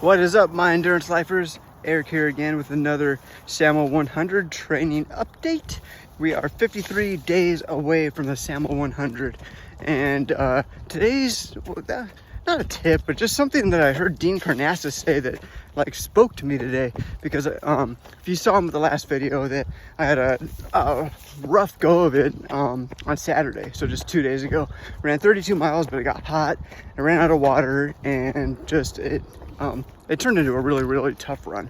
What is up, my endurance lifers? Eric here again with another SAMO 100 training update. We are 53 days away from the SAMO 100, and today's not a tip, but just something that I heard Dean Karnazes say that like spoke to me today. Because if you saw in the last video, that I had a rough go of it on Saturday, so just 2 days ago. Ran 32 miles, but it got hot. I ran out of water, and just it turned into a really tough run.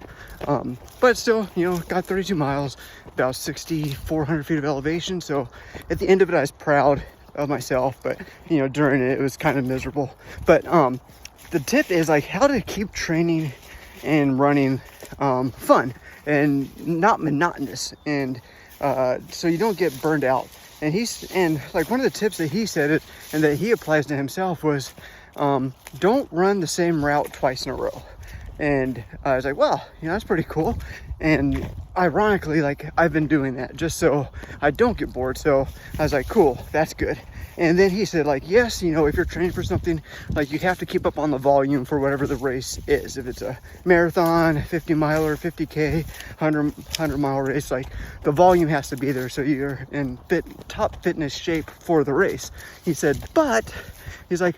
But still, you know, got 32 miles, about 6,400 feet of elevation. So at the end of it, I was proud of myself, but you know, during it was kind of miserable. But the tip is like how to keep training and running fun and not monotonous, and so you don't get burned out. And like one of the tips that he said it and that he applies to himself was don't run the same route twice in a row. And I was like, well, you know, that's pretty cool. And ironically, like, I've been doing that just so I don't get bored. So I was like, cool, that's good. And then he said, like, yes, you know, if you're training for something, like, you have to keep up on the volume for whatever the race is. If it's a marathon, 50 miler, 50K, 100 mile race, like, the volume has to be there so you're in top fitness shape for the race. He said, but he's like,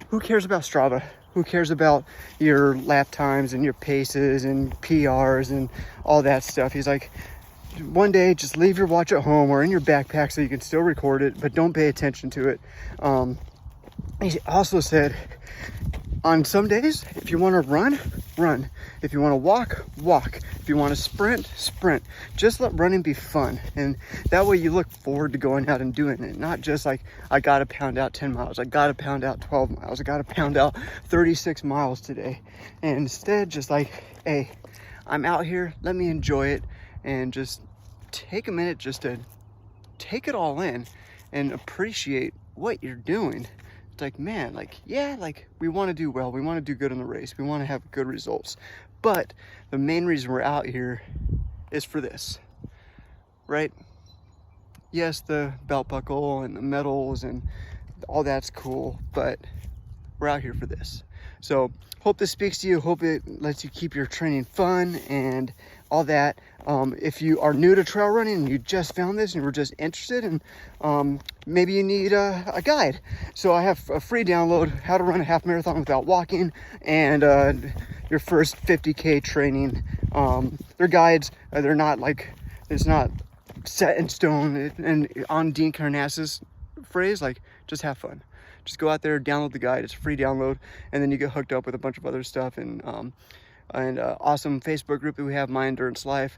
who cares about Strava? Who cares about your lap times and your paces and PRs and all that stuff? He's like, one day just leave your watch at home or in your backpack so you can still record it, but don't pay attention to it. He also said, on some days, if you want to run, run. If you want to walk, walk. If you want to sprint, sprint. Just let running be fun. And that way you look forward to going out and doing it. Not just like, I got to pound out 10 miles. I got to pound out 12 miles. I got to pound out 36 miles today. And instead, just like, hey, I'm out here. Let me enjoy it. And just take a minute just to take it all in and appreciate what you're doing. It's like, man, like, yeah, like, we want to do well. We want to do good in the race. We want to have good results. But the main reason we're out here is for this, right? Yes, the belt buckle and the medals and all that's cool, but we're out here for this. So hope this speaks to you. Hope it lets you keep your training fun and all that. If you are new to trail running and you just found this and you're just interested, and maybe you need a guide. So I have a free download, How to Run a Half Marathon Without Walking, and your first 50K training. They're guides. They're not like, it's not set in stone. And on Dean Karnazes' phrase, like, just have fun. Just go out there, download the guide. It's a free download, and then you get hooked up with a bunch of other stuff, and awesome Facebook group that we have, MyEnduranceLife.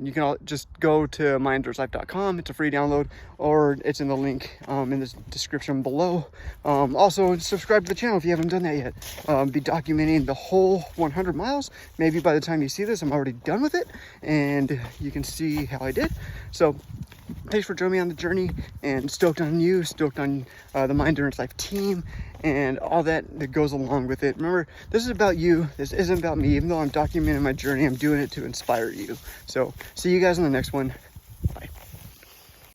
You can just go to MyEnduranceLife.com. It's a free download, or it's in the link in the description below. Also, subscribe to the channel if you haven't done that yet. Be documenting the whole 100 miles. Maybe by the time you see this, I'm already done with it, and you can see how I did. So thanks for joining me on the journey, and stoked on you, stoked on the MyEnduranceLife team and all that goes along with it. Remember, this is about you. This isn't about me. Even though I'm documenting my journey, I'm doing it to inspire you. So see you guys in the next one. Bye.